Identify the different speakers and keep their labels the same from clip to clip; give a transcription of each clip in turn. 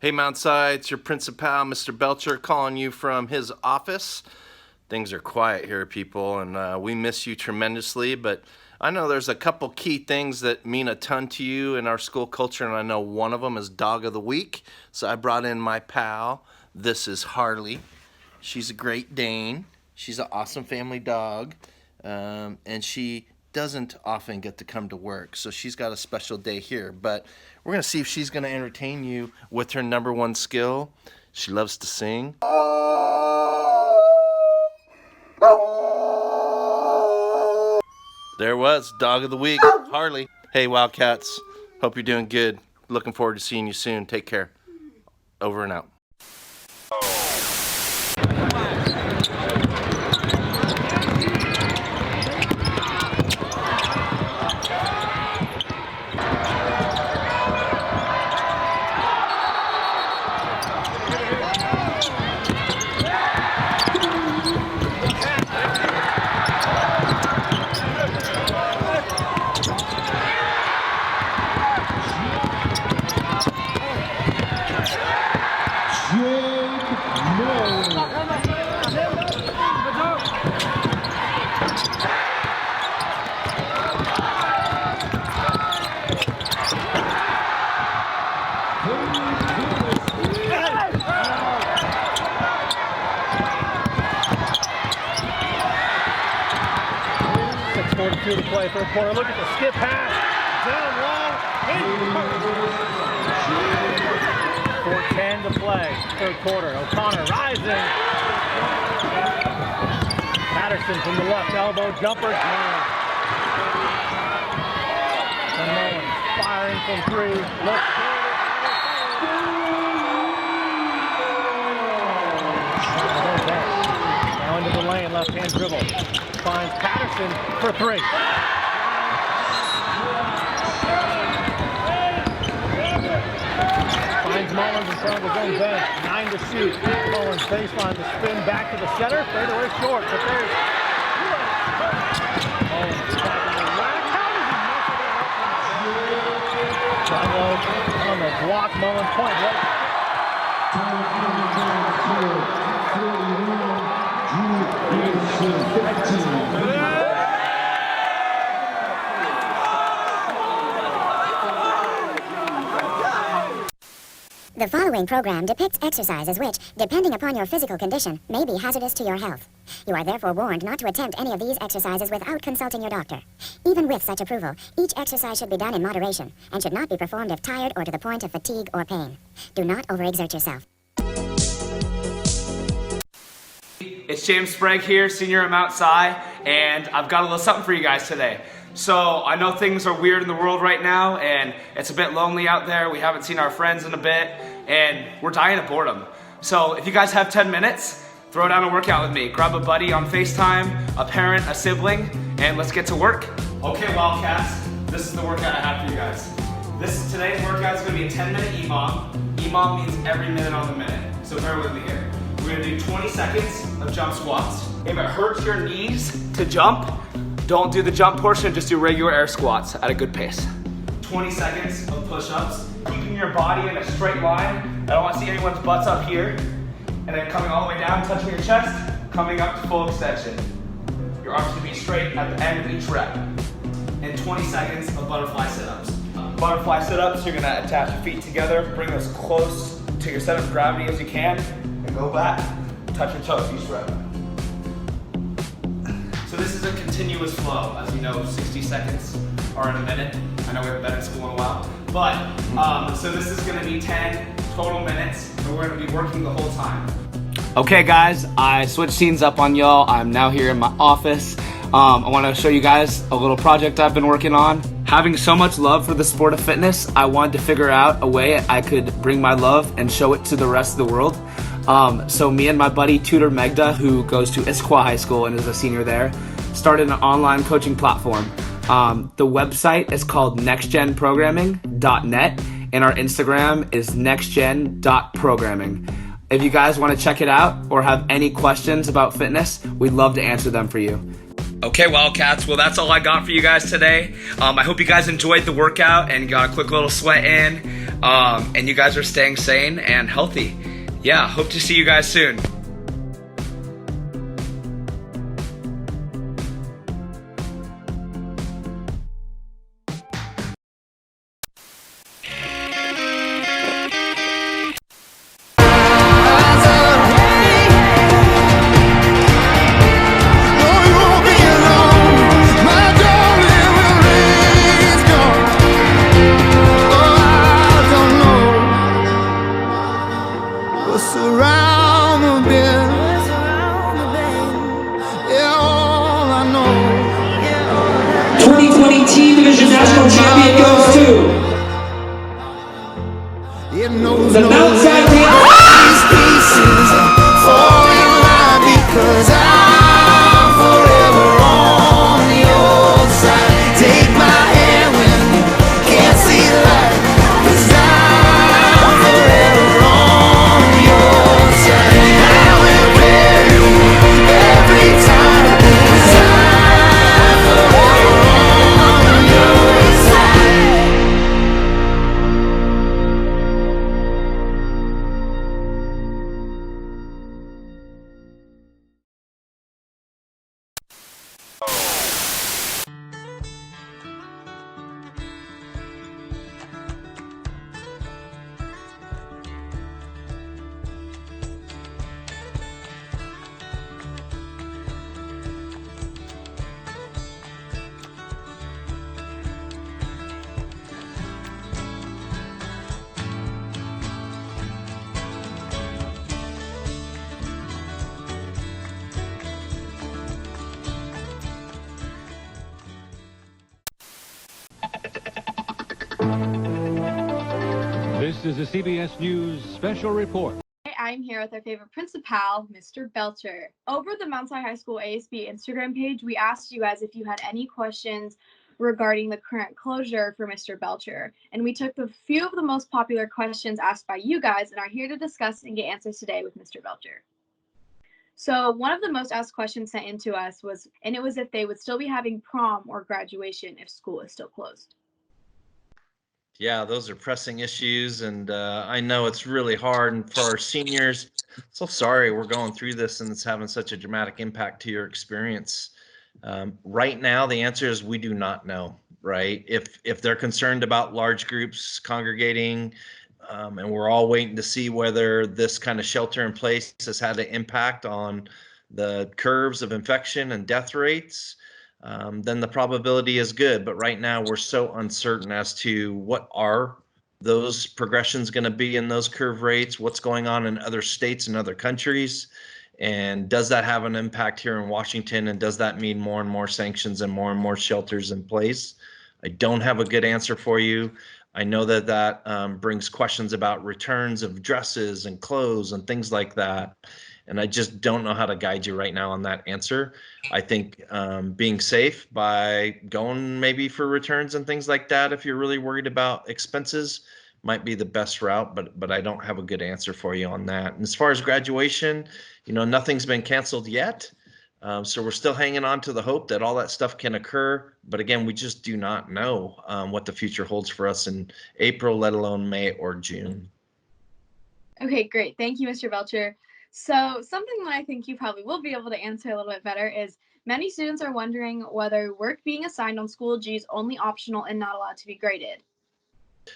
Speaker 1: Hey Mount Side, it's your principal, Mr. Belcher, calling you from his office. Things are quiet here, people, and we miss you tremendously, but I know there's a couple key things that mean a ton to you in our school culture, and I know one of them is Dog of the Week. So I brought in my pal. This is Harley. She's a Great Dane. She's an awesome family dog, and she doesn't often get to come to work, so she's got a special day here. But we're going to see if she's going to entertain you with her number one skill. She loves to sing. There was Dog of the Week, Harley. Hey, Wildcats. Hope you're doing good. Looking forward to seeing you soon. Take care. Over and out.
Speaker 2: To the play, third quarter. Look at the skip pass. Down long. 4:10 to play. Third quarter. O'Connor rising. Patterson from the left elbow. Jumper. And Mullins firing from three. Look. Now into the lane. Left hand dribble. Finds Patterson for three. Finds Mullins in front of his own bench. 9 to shoot. Mullins baseline to spin back to the center. Fade away short. But there's Mullins tapping the rack. How does he miss it? On the block. Mullins point.
Speaker 3: The following program depicts exercises which, depending upon your physical condition, may be hazardous to your health. You are therefore warned not to attempt any of these exercises without consulting your doctor. Even with such approval, each exercise should be done in moderation and should not be performed if tired or to the point of fatigue or pain. Do not overexert yourself.
Speaker 4: It's James Sprague here, senior at Mount Si, and I've got a little something for you guys today. So I know things are weird in the world right now, and it's a bit lonely out there. We haven't seen our friends in a bit, and we're dying of boredom. So if you guys have 10 minutes, throw down a workout with me. Grab a buddy on FaceTime, a parent, a sibling, and let's get to work. Okay, Wildcats, this is the workout I have for you guys. Today's workout is going to be a 10-minute EMOM. EMOM means every minute on the minute, so bear with me here. We're going to do 20 seconds of jump squats. If it hurts your knees to jump, don't do the jump portion, just do regular air squats at a good pace. 20 seconds of push-ups, keeping your body in a straight line. I don't want to see anyone's butts up here. And then coming all the way down, touching your chest, coming up to full extension. Your arms should be straight at the end of each rep. And 20 seconds of butterfly sit-ups. Butterfly sit-ups, you're gonna attach your feet together, bring those close to your center of gravity as you can, and go back, touch your toes each rep. So this is a continuous flow. As you know, 60 seconds are in a minute. I know we haven't been in school in a while. But, so this is gonna be 10 total minutes, and we're gonna be working the whole time. Okay guys, I switched scenes up on y'all. I'm now here in my office. I wanna show you guys a little project I've been working on. Having so much love for the sport of fitness, I wanted to figure out a way I could bring my love and show it to the rest of the world. So me and my buddy Tutor Megda, who goes to Issaquah High School and is a senior there, started an online coaching platform. The website is called nextgenprogramming.net and our Instagram is nextgen.programming. If you guys want to check it out or have any questions about fitness, we'd love to answer them for you. Okay, Wildcats, well, that's all I got for you guys today. I hope you guys enjoyed the workout and got a quick little sweat in, and you guys are staying sane and healthy. Yeah, hope to see you guys soon.
Speaker 5: Around the bend, yeah, all I know.
Speaker 6: 2020 Team Division National Champion goes to
Speaker 5: It knows
Speaker 6: the
Speaker 5: no
Speaker 6: Mount Side
Speaker 5: these pieces fall in line because I'm forever on your side. Take my hand when you can't see the light, 'cause I'm forever on your side. I will carry you every time, 'cause I'm forever on your side.
Speaker 2: This is a CBS News special report.
Speaker 7: I'm here with our favorite principal, Mr. Belcher. Over the Mount Si High School ASB Instagram page, we asked you guys if you had any questions regarding the current closure for Mr. Belcher. And we took a few of the most popular questions asked by you guys and are here to discuss and get answers today with Mr. Belcher. So one of the most asked questions sent in to us was if they would still be having prom or graduation if school is still closed.
Speaker 1: Yeah, those are pressing issues, and I know it's really hard. And for our seniors, so sorry we're going through this and it's having such a dramatic impact to your experience. Right now, the answer is we do not know. Right? If they're concerned about large groups congregating, and we're all waiting to see whether this kind of shelter in place has had an impact on the curves of infection and death rates, then the probability is good. But right now we're so uncertain as to what are those progressions going to be in those curve rates, what's going on in other states and other countries, and does that have an impact here in Washington, and does that mean more and more sanctions and more shelters in place? I don't have a good answer for you. I know that brings questions about returns of dresses and clothes and things like that. And I just don't know how to guide you right now on that answer. I think being safe by going maybe for returns and things like that, if you're really worried about expenses, might be the best route, but I don't have a good answer for you on that. And as far as graduation, nothing's been canceled yet. So we're still hanging on to the hope that all that stuff can occur. But again, we just do not know what the future holds for us in April, let alone May or June.
Speaker 7: Okay, great. Thank you, Mr. Belcher. So something that I think you probably will be able to answer a little bit better is many students are wondering whether work being assigned on School G is only optional and not allowed to be graded.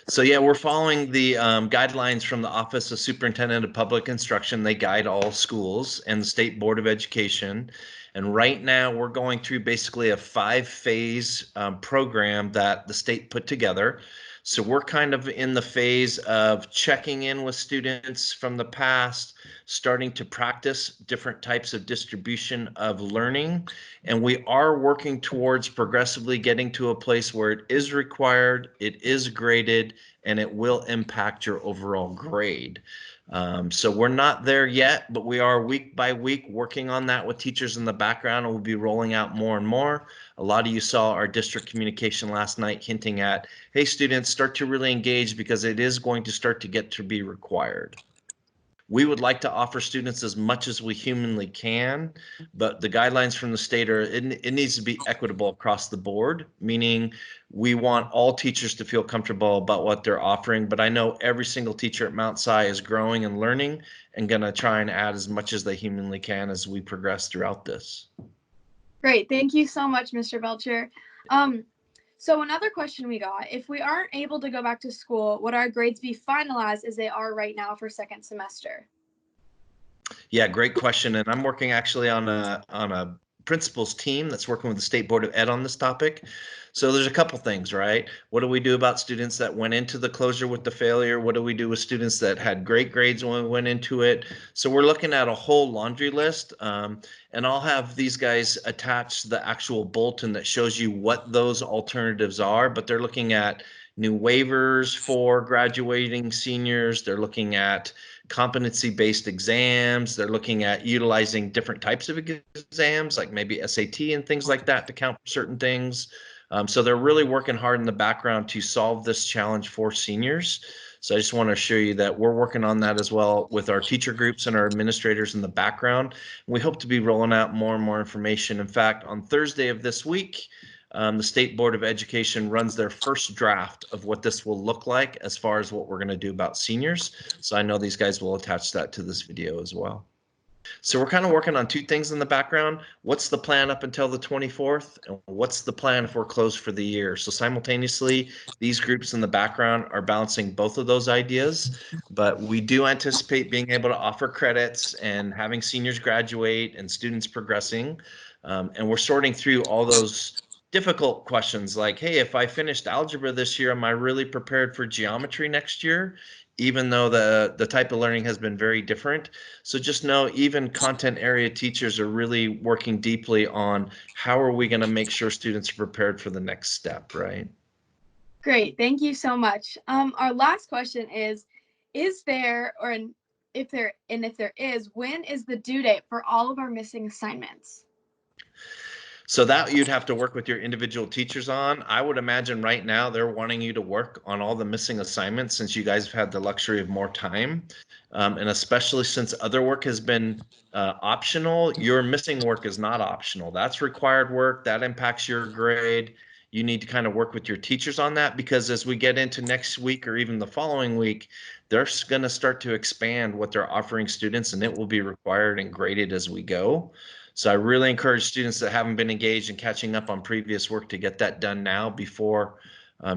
Speaker 1: So yeah, we're following the guidelines from the Office of Superintendent of Public Instruction. They guide all schools and the State Board of Education. And right now we're going through basically a 5-phase program that the state put together. So we're kind of in the phase of checking in with students from the past, starting to practice different types of distribution of learning. And we are working towards progressively getting to a place where it is required, it is graded, and it will impact your overall grade. So we're not there yet, but we are week by week working on that with teachers in the background, and we'll be rolling out more and more. A lot of you saw our district communication last night hinting at, hey, students, start to really engage because it is going to start to get to be required. We would like to offer students as much as we humanly can, but the guidelines from the state are it needs to be equitable across the board, meaning we want all teachers to feel comfortable about what they're offering. But I know every single teacher at Mount Si is growing and learning and going to try and add as much as they humanly can as we progress throughout this.
Speaker 7: Great. Thank you so much, Mr. Belcher. So another question we got, if we aren't able to go back to school, would our grades be finalized as they are right now for second semester?
Speaker 1: Yeah, great question. And I'm working actually on a principals team that's working with the State Board of Ed on this topic. So there's a couple things, right? What do we do about students that went into the closure with the failure? What do we do with students that had great grades when we went into it? So we're looking at a whole laundry list, and I'll have these guys attach the actual bulletin that shows you what those alternatives are, but they're looking at new waivers for graduating seniors. They're looking at competency-based exams. They're looking at utilizing different types of exams, like maybe SAT and things like that to count for certain things. So they're really working hard in the background to solve this challenge for seniors. So I just want to assure you that we're working on that as well with our teacher groups and our administrators in the background. We hope to be rolling out more and more information. In fact, on Thursday of this week, the State Board of Education runs their first draft of what this will look like as far as what we're going to do about seniors. So I know these guys will attach that to this video as well. So we're kind of working on two things in the background. What's the plan up until the 24th? And what's the plan if we're closed for the year? So simultaneously, these groups in the background are balancing both of those ideas, but we do anticipate being able to offer credits and having seniors graduate and students progressing. And we're sorting through all those difficult questions like, hey, if I finished algebra this year, am I really prepared for geometry next year? Even though the type of learning has been very different. So just know even content area teachers are really working deeply on how are we going to make sure students are prepared for the next step, right?
Speaker 7: Great. Thank you so much. Our last question is there, if there is, when is the due date for all of our missing assignments?
Speaker 1: So that you'd have to work with your individual teachers on. I would imagine right now they're wanting you to work on all the missing assignments since you guys have had the luxury of more time. And especially since other work has been optional, your missing work is not optional. That's required work. That impacts your grade. You need to kind of work with your teachers on that because as we get into next week or even the following week, they're going to start to expand what they're offering students and it will be required and graded as we go. So I really encourage students that haven't been engaged in catching up on previous work to get that done now before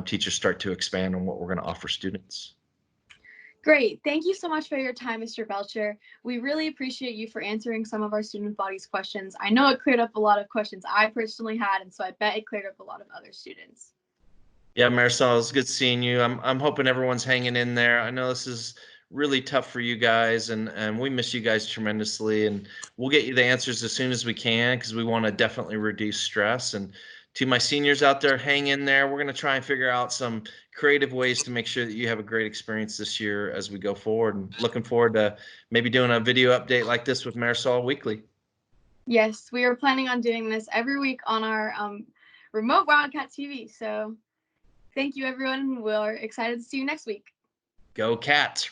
Speaker 1: teachers start to expand on what we're going to offer students.
Speaker 7: Great. Thank you so much for your time, Mr. Belcher. We really appreciate you for answering some of our student body's questions. I know it cleared up a lot of questions I personally had, and so I bet it cleared up a lot of other students.
Speaker 1: Yeah, Marisol, it's good seeing you. I'm hoping everyone's hanging in there. I know this is really tough for you guys and we miss you guys tremendously and we'll get you the answers as soon as we can because we want to definitely reduce stress. And to my seniors out there, hang in there. We're going to try and figure out some creative ways to make sure that you have a great experience this year as we go forward, and looking forward to maybe doing a video update like this with Marisol weekly.
Speaker 7: Yes, we are planning on doing this every week on our remote Wildcat TV. So thank you, everyone. We're excited to see you next week.
Speaker 1: Go Cats.